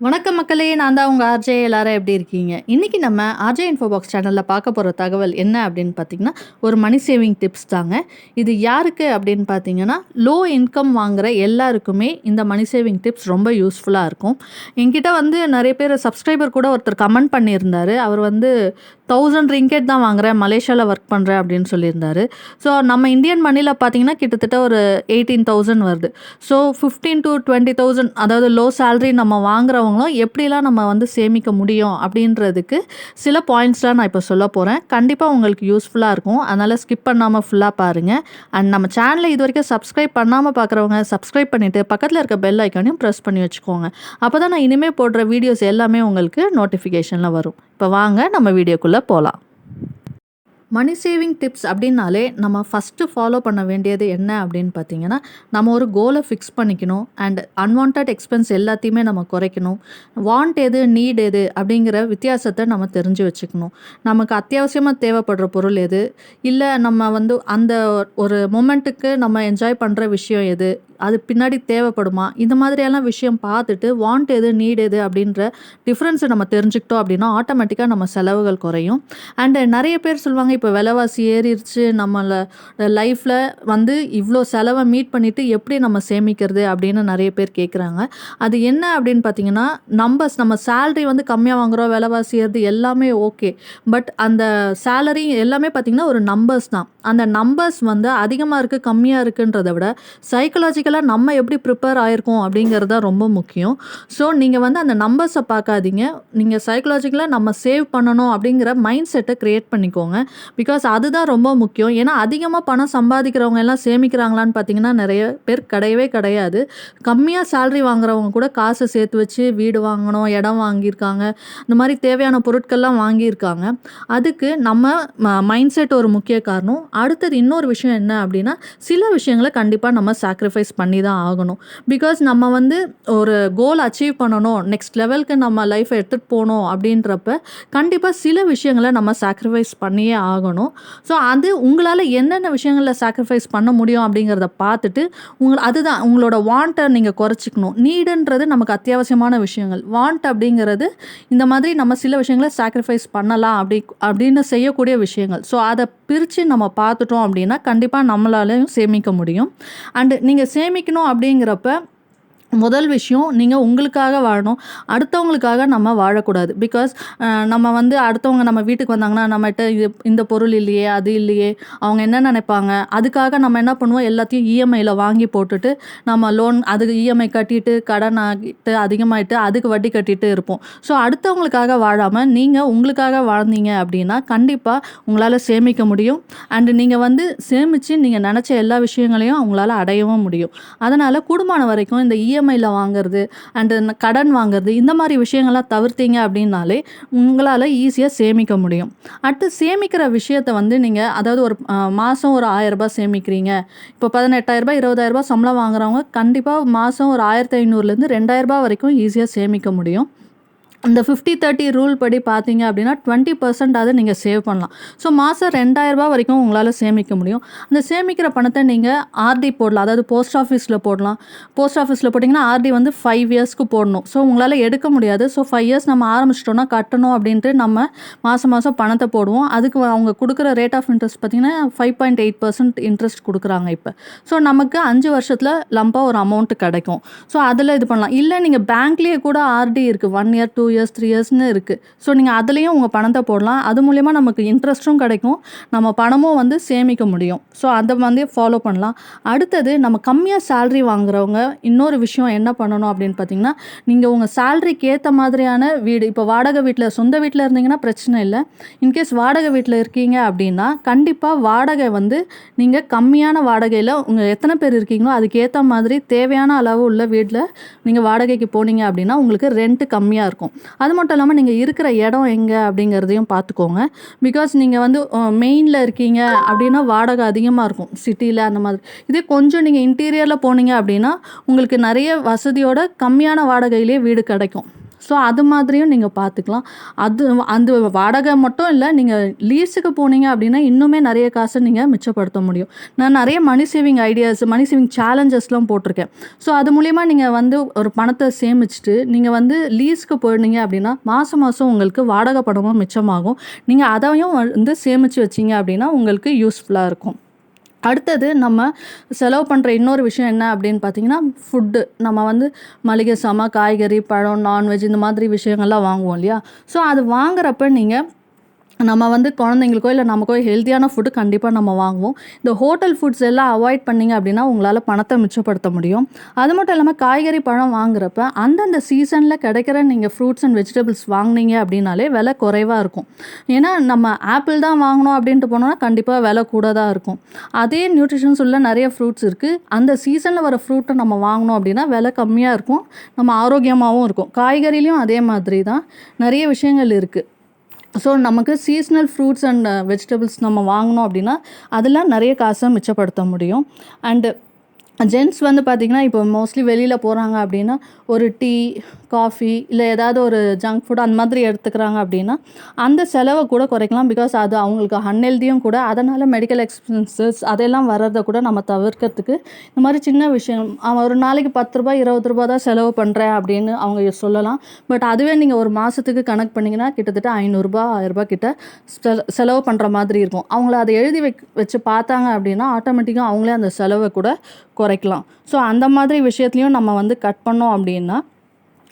வணக்கம் மக்களே! நான் தான் உங்க ஆர்ஜே. எல்லாரும் எப்படி இருக்கீங்க? இன்னைக்கு நம்ம ஆர்ஜே இன்ஃபோ பாக்ஸ் சேனல்ல பார்க்க போற தகவல் என்ன அப்படின்னு பார்த்தீங்கன்னா, ஒரு மணி சேவிங் டிப்ஸ் தாங்க. இது யாருக்கு அப்படின்னு பார்த்தீங்கன்னா, லோ இன்கம் வாங்குற எல்லாருக்குமே இந்த மணி சேவிங் டிப்ஸ் ரொம்ப யூஸ்ஃபுல்லா இருக்கும். என்கிட்ட வந்து நெறைய பேர் சப்ஸ்கிரைபர் கூட ஒருத்தர் கமெண்ட் பண்ணியிருந்தாரு. அவர் வந்து 1000 ரிங்கெட் தான் வாங்குறேன். மலேசியால ஒர்க் பண்றேன் அப்படின்னு சொல்லியிருந்தாரு. ஸோ நம்ம இந்தியன் மணில பார்த்தீங்கன்னா, கிட்டத்தட்ட ஒரு 18,000 வருது. ஸோ 15 to 20,000 அதாவது லோ சேலரி நம்ம வாங்குறவங்களும் எப்படிலாம் நம்ம வந்து சேமிக்க முடியும் அப்படின்றதுக்கு சில பாயிண்ட்ஸ்லாம் நான் இப்போ சொல்ல போகிறேன். கண்டிப்பாக உங்களுக்கு யூஸ்ஃபுல்லாக இருக்கும். அதனால் ஸ்கிப் பண்ணாமல் ஃபுல்லாக பாருங்கள். அண்ட் நம்ம சேனலை இது வரைக்கும் சப்ஸ்கிரைப் பண்ணாமல் பார்க்குறவங்க சப்ஸ்கிரைப் பண்ணிவிட்டு பக்கத்தில் இருக்க பெல் ஐக்கானையும் ப்ரெஸ் பண்ணி வச்சுக்கோங்க. அப்போ தான் நான் இனிமேல் போடுற வீடியோஸ் எல்லாமே உங்களுக்கு நோட்டிஃபிகேஷனில் வரும். இப்போ வாங்க நம்ம வீடியோக்குள்ளே போகலாம். மணி சேவிங் டிப்ஸ் அப்படின்னாலே நம்ம ஃபஸ்ட்டு ஃபாலோ பண்ண வேண்டியது என்ன அப்படின்னு பார்த்தீங்கன்னா, நம்ம ஒரு கோலை ஃபிக்ஸ் பண்ணிக்கணும். அண்ட் அன்வான்ட் எக்ஸ்பென்ஸ் எல்லாத்தையுமே நம்ம குறைக்கணும். வாண்ட் எது, நீட் எது அப்படிங்கிற வித்தியாசத்தை நம்ம தெரிஞ்சு வச்சுக்கணும். நமக்கு அத்தியாவசியமாக தேவைப்படுற பொருள் எது, இல்லை நம்ம வந்து அந்த ஒரு மொமெண்ட்டுக்கு நம்ம என்ஜாய் பண்ணுற விஷயம் எது, அது பின்னாடி தேவைப்படுமா, இந்த மாதிரியெல்லாம் விஷயம் பார்த்துட்டு வாண்ட் எது, நீட் எது அப்படின்ற டிஃப்ரென்ஸை நம்ம தெரிஞ்சுக்கிட்டோம் அப்படின்னா ஆட்டோமேட்டிக்காக நம்ம செலவுகள் குறையும். அண்டு நிறைய பேர் சொல்லுவாங்க, இப்போ விலைவாசி ஏறிடுச்சு, நம்மளை லைஃப்பில் வந்து இவ்வளோ செலவை மீட் பண்ணிவிட்டு எப்படி நம்ம சேமிக்கிறது அப்படின்னு நிறைய பேர் கேட்குறாங்க. அது என்ன அப்படின்னு பார்த்தீங்கன்னா, நம்ம சேலரி வந்து கம்மியாக வாங்குகிறோம், விலைவாசி ஏறுது, எல்லாமே ஓகே. பட் அந்த சேலரி எல்லாமே பார்த்திங்கன்னா ஒரு நம்பர்ஸ் தான். அந்த நம்பர்ஸ் வந்து அதிகமாக இருக்குது கம்மியாக இருக்குன்றதை விட சைக்கலாஜிக்கலாக நம்ம எப்படி ப்ரிப்பேர் ஆகிருக்கோம் அப்படிங்கிறது தான் ரொம்ப முக்கியம். ஸோ நீங்கள் வந்து அந்த நம்பர்ஸை பார்க்காதீங்க. நீங்கள் சைக்கலாஜிக்கலாக நம்ம சேவ் பண்ணணும் அப்படிங்கிற மைண்ட் செட்டை க்ரியேட் பண்ணிக்கோங்க. பிகாஸ் அதுதான் ரொம்ப முக்கியம். ஏன்னா அதிகமாக பணம் சம்பாதிக்கிறவங்க எல்லாம் சேமிக்கிறாங்களான்னு பார்த்தீங்கன்னா நிறைய பேர் கிடையவே கிடையாது. கம்மியாக சேலரி வாங்குறவங்க கூட காசை சேர்த்து வச்சு வீடு வாங்கணும், இடம் வாங்கியிருக்காங்க, இந்த மாதிரி தேவையான பொருட்கள்லாம் வாங்கியிருக்காங்க. அதுக்கு நம்ம மைண்ட் செட் ஒரு முக்கிய காரணம். அடுத்தது இன்னொரு விஷயம் என்ன அப்படின்னா, சில விஷயங்களை கண்டிப்பாக நம்ம சாக்ரிஃபைஸ் பண்ணி தான் ஆகணும். பிகாஸ் நம்ம வந்து ஒரு கோல் அச்சீவ் பண்ணணும், நெக்ஸ்ட் லெவலுக்கு நம்ம லைஃப்பை எடுத்துகிட்டு போகணும் அப்படின்றப்ப கண்டிப்பாக சில விஷயங்களை நம்ம சாக்ரிஃபைஸ் பண்ணியே ஆகணும். ஸோ அது உங்களால் என்னென்ன விஷயங்களில் சாக்ரிஃபைஸ் பண்ண முடியும் அப்படிங்கிறத பார்த்துட்டு அதுதான் உங்களோட வாண்ட்டை நீங்கள் குறைச்சிக்கணும். நீடுன்றது நமக்கு அத்தியாவசியமான விஷயங்கள். வாண்ட் அப்படிங்கிறது இந்த மாதிரி நம்ம சில விஷயங்களை சாக்ரிஃபைஸ் பண்ணலாம் அப்படின்னு செய்யக்கூடிய விஷயங்கள். ஸோ அதை பிரித்து நம்ம பார்த்துட்டோம் அப்படின்னா கண்டிப்பாக நம்மளாலையும் சேமிக்க முடியும். அண்டு நீங்கள் சேமிக்கணும் அப்படிங்கிறப்ப முதல் விஷயம், நீங்கள் உங்களுக்காக வாழணும். அடுத்தவங்களுக்காக நம்ம வாழக்கூடாது. பிகாஸ் நம்ம வந்து அடுத்தவங்க நம்ம வீட்டுக்கு வந்தாங்கன்னா நம்மகிட்ட இந்த பொருள் இல்லையே, அது இல்லையே, அவங்க என்ன நினைப்பாங்க, அதுக்காக நம்ம என்ன பண்ணுவோம், எல்லாத்தையும் இஎம்ஐயில் வாங்கி போட்டுட்டு நம்ம லோன் அதுக்கு இஎம்ஐ கட்டிட்டு கடன் ஆகிட்டு அதிகமாகிட்டு அதுக்கு வட்டி கட்டிட்டு இருப்போம். ஸோ அடுத்தவங்களுக்காக வாழாமல் நீங்கள் உங்களுக்காக வாழ்ந்தீங்க அப்படின்னா கண்டிப்பாக உங்களால் சேமிக்க முடியும். அண்டு நீங்கள் வந்து சேமித்து நீங்கள் நினச்ச எல்லா விஷயங்களையும் உங்களால் அடையவும் முடியும். அதனால் கூடுமான வரைக்கும் இந்த இஎம்ஐயில் வாங்குறது அண்டு கடன் வாங்குறது இந்த மாதிரி விஷயங்கள்லாம் தவிர்த்தீங்க அப்படின்னாலே உங்களால் ஈஸியாக சேமிக்க முடியும். அடுத்து சேமிக்கிற விஷயத்தை வந்து நீங்கள் அதாவது ஒரு மாதம் ஒரு 1000 ரூபாய் சேமிக்கிறீங்க. இப்போ 18,000 20,000 சம்பளம் வாங்குறவங்க கண்டிப்பாக மாதம் ஒரு 1500லேருந்து 2000 வரைக்கும் ஈஸியாக சேமிக்க முடியும். இந்த 50-30 ரூல் படி பார்த்தீங்க அப்படின்னா 20% நீங்கள் சேவ் பண்ணலாம். ஸோ மாதம் 2000 வரைக்கும் உங்களால் சேமிக்க முடியும். அந்த சேமிக்கிற பணத்தை நீங்கள் ஆர்டி போடலாம். அதாவது போஸ்ட் ஆஃபீஸில் போடலாம். போஸ்ட் ஆஃபீஸில் போட்டிங்கன்னா ஆர்டி வந்து 5 இயர்ஸ்க்கு போடணும். ஸோ உங்களால் எடுக்க முடியாது. ஸோ 5 இயர்ஸ் நம்ம ஆரம்பிச்சிட்டோன்னா கட்டணும் அப்படின்ட்டு நம்ம மாதம் பணத்தை போடுவோம். அதுக்கு அவங்க கொடுக்குற ரேட் ஆஃப் இன்ட்ரெஸ்ட் பார்த்திங்கன்னா 5.8% இன்ட்ரெஸ்ட் கொடுக்குறாங்க இப்போ. ஸோ நமக்கு 5 வருஷத்தில் லம்பாக ஒரு அமௌண்ட்டு கிடைக்கும். ஸோ அதில் இது பண்ணலாம். இல்லை நீங்கள் பேங்க்லேயே கூட ஆர்டி இருக்குது. 1 இயர் 2 இயர்ஸ் 3 இயர்ஸ்னு இருக்குது. ஸோ நீங்கள் அதுலேயும் உங்கள் பணத்தை போடலாம். அது மூலயமா நமக்கு இன்ட்ரெஸ்ட்டும் கிடைக்கும், நம்ம பணமும் வந்து சேமிக்க முடியும். ஸோ அதை வந்து ஃபாலோ பண்ணலாம். அடுத்தது நம்ம கம்மியாக சேலரி வாங்குறவங்க இன்னொரு விஷயம் என்ன பண்ணணும் அப்படின்னு பார்த்தீங்கன்னா, நீங்கள் உங்கள் சேலரிக்கு ஏற்ற மாதிரியான வீடு, இப்போ வாடகை வீட்டில் சொந்த வீட்டில் இருந்தீங்கன்னா பிரச்சனை இல்லை. இன்கேஸ் வாடகை வீட்டில் இருக்கீங்க அப்படின்னா கண்டிப்பாக வாடகை வந்து நீங்கள் கம்மியான வாடகையில் உங்கள் எத்தனை பேர் இருக்கீங்களோ அதுக்கேற்ற மாதிரி தேவையான அளவு உள்ள வீட்டில் நீங்கள் வாடகைக்கு போனீங்க அப்படின்னா உங்களுக்கு ரெண்ட்டு கம்மியாக இருக்கும். அது மட்டும் இல்லாமல் நீங்கள் இருக்கிற இடம் எங்கே அப்படிங்கிறதையும் பார்த்துக்கோங்க. பிகாஸ் நீங்கள் வந்து மெயினில் இருக்கீங்க அப்படின்னா வாடகை அதிகமாக இருக்கும் சிட்டியில் அந்த மாதிரி. இதே கொஞ்சம் நீங்கள் இன்டீரியரில் போனீங்க அப்படின்னா உங்களுக்கு நிறைய வசதியோட கம்மியான வாடகையிலே வீடு கிடைக்கும். ஸோ அது மாதிரியும் நீங்கள் பார்த்துக்கலாம். அது அந்த வாடகை மட்டும் இல்லை, நீங்கள் லீஸுக்கு போனீங்க அப்படின்னா இன்னுமே நிறைய காசை நீங்கள் மிச்சப்படுத்த முடியும். நான் நிறைய money saving ideas, money saving சேலஞ்சஸ்லாம் போட்டிருக்கேன். ஸோ அது மூலிமா நீங்கள் வந்து ஒரு பணத்தை சேமிச்சுட்டு நீங்கள் வந்து லீஸுக்கு போயிருந்தீங்க அப்படின்னா மாதம் மாதம் உங்களுக்கு வாடகை பணமும் மிச்சமாகும். நீங்கள் அதையும் வந்து சேமித்து வச்சிங்க அப்படின்னா உங்களுக்கு யூஸ்ஃபுல்லாக இருக்கும். அடுத்தது நம்ம செலவு பண்ணுற இன்னொரு விஷயம் என்ன அப்படின்னு பார்த்தீங்கன்னா, ஃபுட்டு. நம்ம வந்து மளிகை சாமான், காய்கறி, பழம், நான்வெஜ் இந்த மாதிரி விஷயங்கள்லாம் வாங்குவோம் இல்லையா? ஸோ அது வாங்குறப்ப நீங்கள் நம்ம வந்து குழந்தைங்களுக்கோ இல்லை நமக்கோ ஹெல்த்தியான ஃபுட்டு கண்டிப்பாக நம்ம வாங்குவோம். இந்த ஹோட்டல் ஃபுட்ஸ் எல்லாம் அவாய்ட் பண்ணிங்க அப்படின்னா உங்களால் பணத்தை மிச்சப்படுத்த முடியும். அது மட்டும் இல்லாமல் காய்கறி, பழம் வாங்குறப்ப அந்தந்த சீசனில் கிடைக்கிற நீங்கள் ஃப்ரூட்ஸ் அண்ட் வெஜிடபிள்ஸ் வாங்கினீங்க அப்படின்னாலே விலை குறைவாக இருக்கும். ஏன்னா நம்ம ஆப்பிள் தான் வாங்கணும் அப்படின்ட்டு போனோம்னா கண்டிப்பாக விலை கூட தான் இருக்கும். அதே நியூட்ரிஷன்ஸ் உள்ள நிறைய ஃப்ரூட்ஸ் இருக்குது. அந்த சீசனில் வர ஃப்ரூட்டை நம்ம வாங்கினோம் அப்படின்னா விலை கம்மியாக இருக்கும், நம்ம ஆரோக்கியமாகவும் இருக்கும். காய்கறிலையும் அதே மாதிரி தான் நிறைய விஷயங்கள் இருக்குது. ஸோ நமக்கு சீஸ்னல் ஃப்ரூட்ஸ் அண்ட் வெஜிடபிள்ஸ் நம்ம வாங்கினோம் அப்படின்னா அதில் நிறைய காசை மிச்சப்படுத்த முடியும். அண்டு ஜென்ட்ஸ் வந்து பார்த்திங்கன்னா இப்போ மோஸ்ட்லி வெளியில் போகிறாங்க அப்படின்னா ஒரு டீ, காஃபி இல்லை ஏதாவது ஒரு ஜங்க் ஃபுட் அந்த மாதிரி எடுத்துக்கிறாங்க அப்படின்னா அந்த செலவை கூட குறைக்கலாம். பிகாஸ் அது அவங்களுக்கு அன்ஹெல்தியும் கூட. அதனால் மெடிக்கல் எக்ஸ்பென்சஸ் அதெல்லாம் வர்றதை கூட நம்ம தவிர்க்கிறதுக்கு இந்த மாதிரி சின்ன விஷயம், அவன் ஒரு நாளைக்கு 10 ரூபாய் 20 ரூபா தான் செலவு பண்ணுறேன் அப்படின்னு அவங்க சொல்லலாம். பட் அதுவே நீங்கள் ஒரு மாதத்துக்கு கணக்கு பண்ணிங்கன்னா கிட்டத்தட்ட 500 ரூபா 1000 ரூபா கிட்ட செலவு பண்ணுற மாதிரி இருக்கும். அவங்கள அதை எழுதி வச்சு பார்த்தாங்க அப்படின்னா ஆட்டோமேட்டிக்காக அவங்களே அந்த செலவை கூட குறைக்கலாம். ஸோ அந்த மாதிரி விஷயத்துலையும் நம்ம வந்து கட் பண்ணோம் அப்படின்னா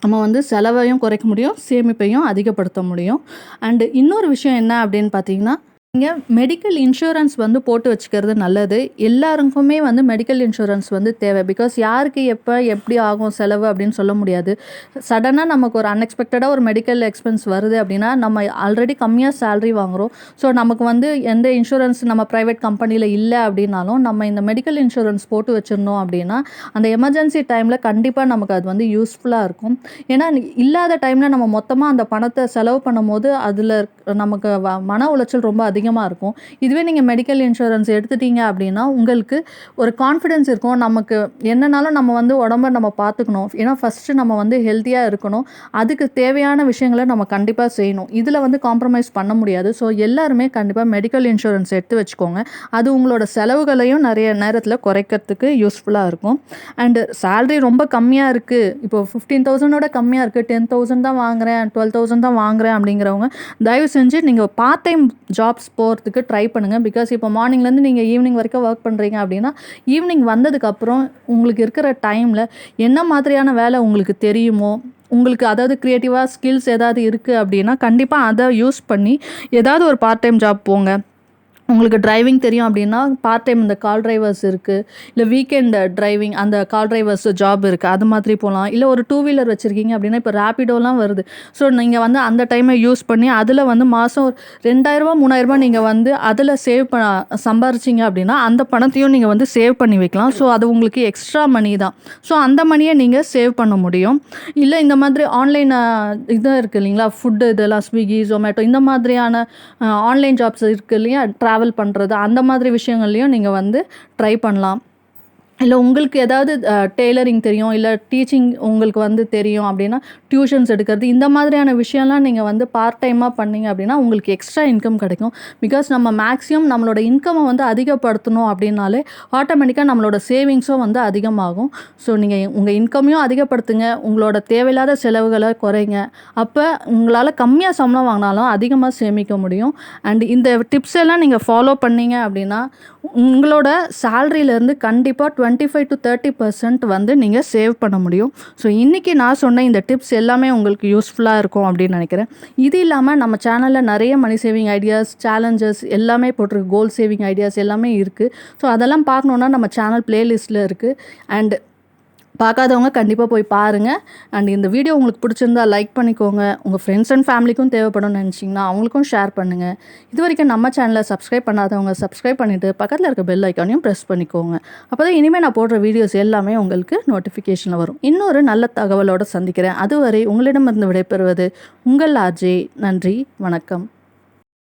நம்ம வந்து செலவையும் குறைக்க முடியும், சேமிப்பையும் அதிகப்படுத்த முடியும். அண்டு இன்னொரு விஷயம் என்ன அப்படின்னு பார்த்தீங்கன்னா, நீங்கள் மெடிக்கல் இன்சூரன்ஸ் வந்து போட்டு வச்சுக்கிறது நல்லது. எல்லாருக்குமே வந்து மெடிக்கல் இன்சூரன்ஸ் வந்து தேவை. பிகாஸ் யாருக்கு எப்போ எப்படி ஆகும் செலவு அப்படின்னு சொல்ல முடியாது. சடனாக நமக்கு ஒரு அன்எக்ஸ்பெக்டடாக ஒரு மெடிக்கல் எக்ஸ்பென்ஸ் வருது அப்படின்னா நம்ம ஆல்ரெடி கம்மியாக சேலரி வாங்குகிறோம். ஸோ நமக்கு வந்து எந்த இன்சூரன்ஸ் நம்ம ப்ரைவேட் கம்பெனியில் இல்லை அப்படின்னாலும் நம்ம இந்த மெடிக்கல் இன்சூரன்ஸ் போட்டு வச்சுருந்தோம் அப்படின்னா அந்த எமர்ஜென்சி டைமில் கண்டிப்பாக நமக்கு அது வந்து யூஸ்ஃபுல்லாக இருக்கும். ஏன்னா இல்லாத டைமில் நம்ம மொத்தமாக அந்த பணத்தை செலவு பண்ணும் போது அதில் நமக்கு மன உளைச்சல் ரொம்ப அதிகமாக இருக்கும். இதுவே நீங்கள் மெடிக்கல் இன்சூரன்ஸ் எடுத்துட்டீங்க அப்படின்னா உங்களுக்கு ஒரு கான்ஃபிடென்ஸ் இருக்கும். நமக்கு என்னன்னாலும் நம்ம வந்து உடம்ப நம்ம பார்த்துக்கணும். ஏன்னா ஃபஸ்ட்டு நம்ம வந்து ஹெல்த்தியாக இருக்கணும். அதுக்கு தேவையான விஷயங்களை நம்ம கண்டிப்பாக செய்யணும். இதில் வந்து காம்ப்ரமைஸ் பண்ண முடியாது. ஸோ எல்லாருமே கண்டிப்பாக மெடிக்கல் இன்சூரன்ஸ் எடுத்து வச்சுக்கோங்க. அது உங்களோட செலவுகளையும் நிறைய நேரத்தில் குறைக்கிறதுக்கு யூஸ்ஃபுல்லாக இருக்கும். அண்டு சேலரி ரொம்ப கம்மியாக இருக்குது, இப்போ 15,000 கம்மியாக இருக்குது, 10,000 தான் வாங்குகிறேன், 12,000 தான் வாங்குகிறேன் அப்படிங்கிறவங்க தயவு செஞ்சு நீங்கள் பார்ட் டைம் ஜாப்ஸ் போகிறதுக்கு ட்ரை பண்ணுங்கள். பிகாஸ் இப்போ மார்னிங்லேருந்து நீங்கள் ஈவினிங் வரைக்கும் ஒர்க் பண்ணுறீங்க அப்படின்னா ஈவினிங் வந்ததுக்கப்புறம் உங்களுக்கு இருக்கிற டைமில் என்ன மாதிரியான வேலை உங்களுக்கு தெரியுமோ, உங்களுக்கு அதாவது க்ரியேட்டிவாக ஸ்கில்ஸ் ஏதாவது இருக்குது அப்படின்னா கண்டிப்பாக அதை யூஸ் பண்ணி ஏதாவது ஒரு பார்ட் டைம் ஜாப் போங்க. உங்களுக்கு டிரைவிங் தெரியும் அப்படின்னா பார்ட் டைம் இந்த கால் டிரைவர்ஸ் இருக்குது, இல்லை வீக்கெண்ட் டிரைவிங் அந்த கால் டிரைவர்ஸ் ஜாப் இருக்குது, அது மாதிரி போகலாம். இல்லை ஒரு 2 வீலர் வச்சுருக்கீங்க அப்படின்னா இப்போ ரேப்பிடோலாம் வருது. ஸோ நீங்கள் வந்து அந்த டைமை யூஸ் பண்ணி அதில் வந்து மாதம் ஒரு 2000 3000 நீங்கள் வந்து அதில் சம்பாரிச்சிங்க அப்படின்னா அந்த பணத்தையும் நீங்கள் வந்து சேவ் பண்ணி வைக்கலாம். ஸோ அது உங்களுக்கு எக்ஸ்ட்ரா மணி தான். ஸோ அந்த மணியை நீங்கள் சேவ் பண்ண முடியும். இல்லை இந்த மாதிரி ஆன்லைன் இதாக இருக்குது இல்லைங்களா, ஃபுட்டு இதெல்லாம் ஸ்விக்கி, ஜொமேட்டோ இந்த மாதிரியான ஆன்லைன் ஜாப்ஸ் இருக்குது இல்லையா, ட்ராவல் பண்ணுறது அந்த மாதிரி விஷயங்கள்லையும் நீங்கள் வந்து ட்ரை பண்ணலாம். இல்லை உங்களுக்கு ஏதாவது டெய்லரிங் தெரியும், இல்லை டீச்சிங் உங்களுக்கு வந்து தெரியும் அப்படின்னா டியூஷன்ஸ் எடுக்கிறது இந்த மாதிரியான விஷயம்லாம் நீங்கள் வந்து பார்ட் டைமாக பண்ணிங்க அப்படின்னா உங்களுக்கு எக்ஸ்ட்ரா இன்கம் கிடைக்கும். பிகாஸ் நம்ம மேக்ஸிமம் நம்மளோட இன்கம்மை வந்து அதிகப்படுத்தணும் அப்படின்னாலே ஆட்டோமேட்டிக்காக நம்மளோட சேவிங்ஸும் வந்து அதிகமாகும். ஸோ நீங்கள் உங்கள் இன்கமையும் அதிகப்படுத்துங்க, உங்களோட தேவையில்லாத செலவுகளை குறைங்க. அப்போ உங்களால் கம்மியாக சம்பளம் வாங்கினாலும் அதிகமாக சேமிக்க முடியும். அண்ட் இந்த டிப்ஸ் எல்லாம் நீங்கள் ஃபாலோ பண்ணீங்க அப்படின்னா உங்களோட சேலரியிலேருந்து கண்டிப்பாக 25 to 30% வந்து நீங்கள் சேவ் பண்ண முடியும். ஸோ இன்றைக்கி நான் சொன்ன இந்த டிப்ஸ் எல்லாமே உங்களுக்கு யூஸ்ஃபுல்லாக இருக்கும் அப்படின்னு நினைக்கிறேன். இது இல்லாமல் நம்ம சேனலில் நிறைய மணி சேவிங் ஐடியாஸ், சேலஞ்சஸ் எல்லாமே போட்டிருக்கு, கோல் சேவிங் ஐடியாஸ் எல்லாமே இருக்குது. ஸோ அதெல்லாம் பார்க்கணுன்னா நம்ம சேனல் பிளேலிஸ்ட்டில் இருக்குது. அண்ட் பார்க்காதவங்க கண்டிப்பாக போய் பாருங்கள். அண்ட் இந்த வீடியோ உங்களுக்கு பிடிச்சிருந்தா லைக் பண்ணிக்கோங்க. உங்கள் ஃப்ரெண்ட்ஸ் அண்ட் ஃபேமிலிக்கும் தேவைப்படும்னு நினச்சிங்கன்னா அவங்களுக்கும் ஷேர் பண்ணுங்கள். இது வரைக்கும் நம்ம சேனலை சப்ஸ்கிரைப் பண்ணாதவங்க சப்ஸ்கிரைப் பண்ணிவிட்டு பக்கத்தில் இருக்க பெல் ஐக்கானையும் ப்ரெஸ் பண்ணிக்கோங்க. அப்போ தான் இனிமேல் நான் போடுற வீடியோஸ் எல்லாமே உங்களுக்கு நோட்டிஃபிகேஷனில் வரும். இன்னொரு நல்ல தகவலோடு சந்திக்கிறேன். அதுவரை உங்களிடமிருந்து விடைபெறுவது உங்கள் ஆர்ஜே. நன்றி, வணக்கம்.